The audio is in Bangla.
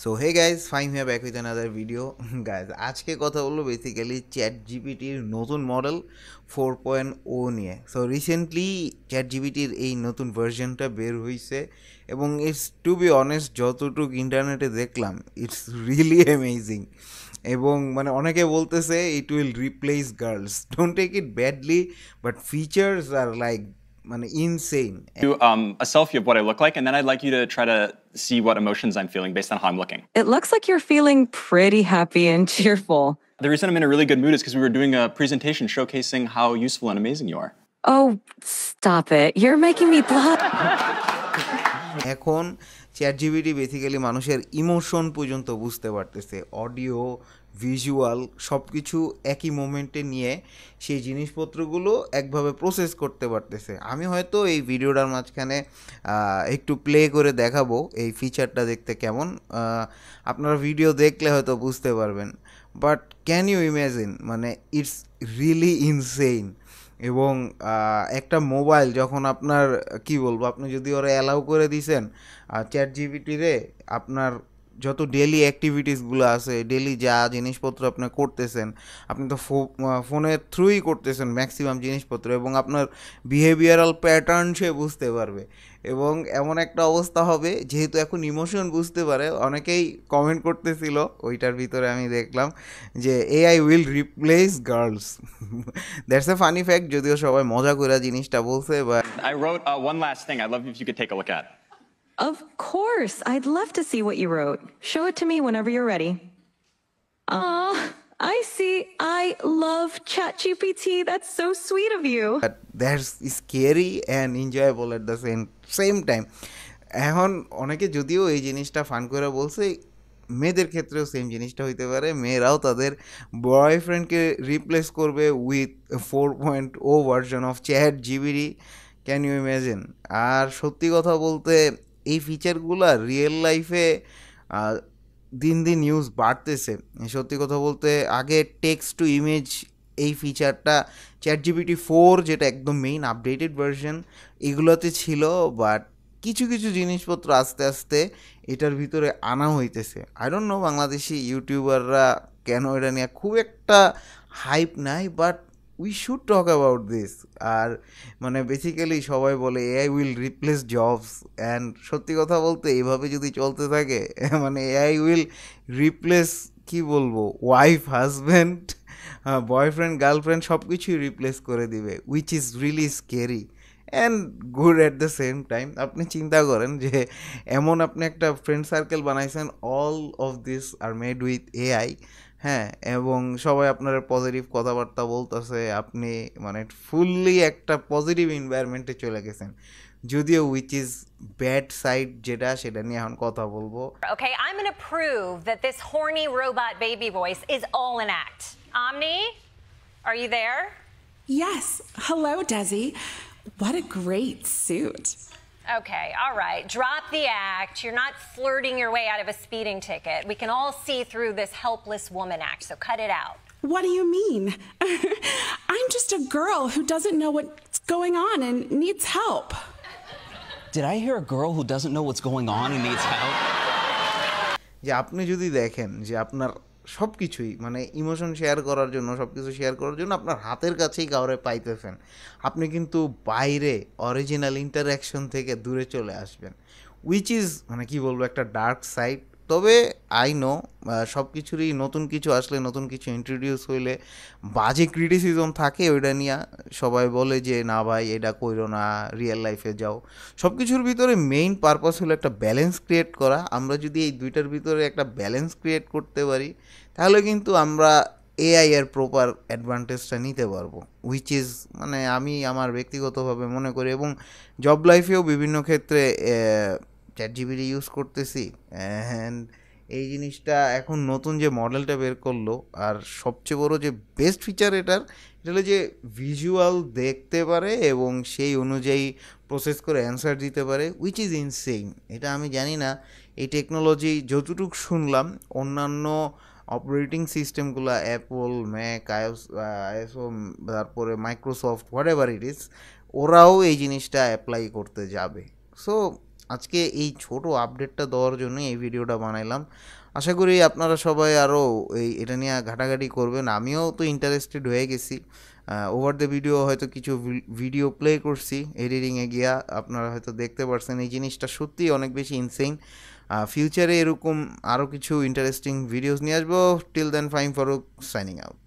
So hey guys, Fine here back with another video. Guys, আজকে কথা বলবো বেসিক্যালি চ্যাট জিপিটির নতুন মডেল 4.0 নিয়ে। সো রিসেন্টলি চ্যাট জিপিটির এই নতুন ভার্সনটা বের হয়েছে এবং ইটস টু বি অনেস্ট যতটুকু ইন্টারনেটে দেখলাম ইটস রিয়েলি অ্যামেজিং। এবং মানে অনেকে বলতেছে it will replace girls, don't take it badly, but features are like মানে insane. Do a selfie of what I look like, and then I'd like you to try to see what emotions I'm feeling based on how I'm looking. It looks like you're feeling pretty happy and cheerful. The reason I'm in a really good mood is because we were doing a presentation showcasing how useful and amazing you are. Oh, stop it. You're making me blush. এখন চ্যাট জিপিটি বেসিক্যালি মানুষের ইমোশন পর্যন্ত বুঝতে পারতেছে, অডিও ভিজুয়াল সব কিছু একই মোমেন্টে নিয়ে সেই জিনিসপত্রগুলো একভাবে প্রসেস করতে পারতেছে। আমি হয়তো এই ভিডিওটার মাঝখানে একটু প্লে করে দেখাবো এই ফিচারটা দেখতে কেমন, আপনারা ভিডিও দেখলে হয়তো বুঝতে পারবেন। বাট ক্যান ইউ ইম্যাজিন, মানে ইটস রিয়েলি ইনসেইন। এবং একটা মোবাইল যখন আপনার কি বলবো, আপনি যদি ওরা অ্যালাউ করে দিছেন চ্যাট জিপিটিরে আপনার যত ডেলি অ্যাক্টিভিটিসগুলো আছে, ডেলি যা জিনিসপত্র আপনি করতেছেন, আপনি তো ফোনের থ্রুই করতেছেন ম্যাক্সিমাম জিনিসপত্র, এবং আপনার বিহেভিয়ারাল প্যাটার্ন সে বুঝতে পারবে। এবং এমন একটা অবস্থা হবে, যেহেতু এখন ইমোশন বুঝতে পারে, অনেকেই কমেন্ট করতেছিল ওইটার ভিতরে আমি দেখলাম যে AI will replace girls. That's a funny fact, যদিও সবাই মজা করে জিনিসটা বলছে। But I wrote one last thing I'd love if you could take a look at. Of course. I'd love to see what you wrote. Show it to me whenever you're ready. I see. I love ChatGPT. That's so sweet of you. That's scary and enjoyable at the same time. এখন অনেকে যদিও এই জিনিসটা ফান করে বলছে, মেয়েদের ক্ষেত্রেও সেম জিনিসটা হইতে পারে, মেয়েরাও তাদের বয়ফ্রেন্ডকে রিপ্লেস করবে with 4.0 version of chat GPT. Can you imagine? আর সত্যি কথা বলতে এই ফিচারগুলো রিয়েল লাইফে দিন দিন ইউজ বাড়তেছে। সত্যি কথা বলতে আগে টেক্সট টু ইমেজ এই ফিচারটা চ্যাট জিপিটি 4, যেটা একদম মেইন আপডেটেড ভার্সন, এগুলোতে ছিল। বাট কিছু কিছু জিনিসপত্র আস্তে আস্তে এটার ভিতরে আনা হইতেছে। আই ডোন্ট নো বাংলাদেশি ইউটিউবাররা কেন এটা নিয়ে খুব একটা হাইপ নাই, but we should talk about this. আর মানে বেসিক্যালি সবাই বলে AI will replace jobs, and সত্যি কথা বলতে এইভাবে যদি চলতে থাকে মানে এআই উইল রিপ্লেস, কি বলবো, ওয়াইফ, হাজব্যান্ড, বয়ফ্রেন্ড, গার্লফ্রেন্ড সব কিছুই রিপ্লেস করে দিবে, which is really scary and good at the same time. আপনি চিন্তা করেন যে এমন আপনি একটা ফ্রেন্ড সার্কেল বানাইছেন, all of this are made with AI, হ্যাঁ, এবং সবাই আপনার পজিটিভ কথাবার্তা বলতেছে, আপনি মানে ফুললি একটা পজিটিভ এনভায়রনমেন্টে চলে গেছেন। যদিও উইচ ইজ ব্যাড সাইড, যেটা সেটা নিয়ে এখন কথা বলবো। Okay, I'm going to prove that this horny robot baby voice is all an act. Omni, are you there? Yes. Hello, Desi. What a great suit. Okay, all right. Drop the act. You're not flirting your way out of a speeding ticket. We can all see through this helpless woman act, so cut it out. What do you mean? I'm just a girl who doesn't know what's going on and needs help. Did I hear a girl who doesn't know what's going on and needs help? যে আপনি যদি দেখেন যে আপনার সব কিছুই মানে ইমোশন শেয়ার করার জন্য, সব কিছু শেয়ার করার জন্য আপনার হাতের কাছেই কাউরে পাইতেছেন, আপনি কিন্তু বাইরে অরিজিনাল ইন্টারঅ্যাকশন থেকে দূরে চলে আসবেন, উইচ ইজ মানে কি বলবো, একটা ডার্ক সাইড। তবে আই নো সব কিছুরই নতুন কিছু আসলে, নতুন কিছু ইন্ট্রোডিউস হইলে বাজে ক্রিটিসিজম থাকে, ওইটা নিয়ে সবাই বলে যে না ভাই এটা কইরো না, রিয়েল লাইফে যাও। সব কিছুর ভিতরে মেইন পারপাস হলো একটা ব্যালেন্স ক্রিয়েট করা। আমরা যদি এই দুইটার ভিতরে একটা ব্যালেন্স ক্রিয়েট করতে পারি, তাহলে কিন্তু আমরা এআই এর প্রপার অ্যাডভান্টেজটা নিতে পারবো, উইচ ইজ মানে আমি আমার ব্যক্তিগতভাবে মনে করি। এবং জব লাইফেও বিভিন্ন ক্ষেত্রে চ্যাট জিপিটি ইউজ করতেছি। অ্যান্ড এই জিনিসটা এখন নতুন যে মডেলটা বের করলো, আর সবচেয়ে বড় যে বেস্ট ফিচার এটা হলো যে ভিজুয়াল দেখতে পারে এবং সেই অনুযায়ী প্রসেস করে অ্যান্সার দিতে পারে, উইচ ইজ ইনসেইন। এটা আমি জানি না, এই টেকনোলজি যতটুকু শুনলাম অন্যান্য অপারেটিং সিস্টেমগুলো অ্যাপল, ম্যাক, আইএসও, তারপরে Microsoft, what ever it is, ওরাও এই জিনিসটা অ্যাপ্লাই করতে যাবে। সো আজকে এই ছোট আপডেটটা দেওয়ার জন্য এই ভিডিওটা বানাইলাম। আশা করি আপনারা সবাই আরও এটা নিয়ে ঘাটাঘাটি করবেন। আমিও তো ইন্টারেস্টেড হয়ে গেছি। ওভার দ্য ভিডিও হয়তো কিছু ভিডিও প্লে করছি এডিটিংয়ে গিয়া, আপনারা হয়তো দেখতে পারছেন। এই জিনিসটা সত্যিই অনেক বেশি ইনসেইন। ফিউচারে এরকম আরও কিছু ইন্টারেস্টিং ভিডিওস নিয়ে আসবো। Till then, Faim Faruk signing out.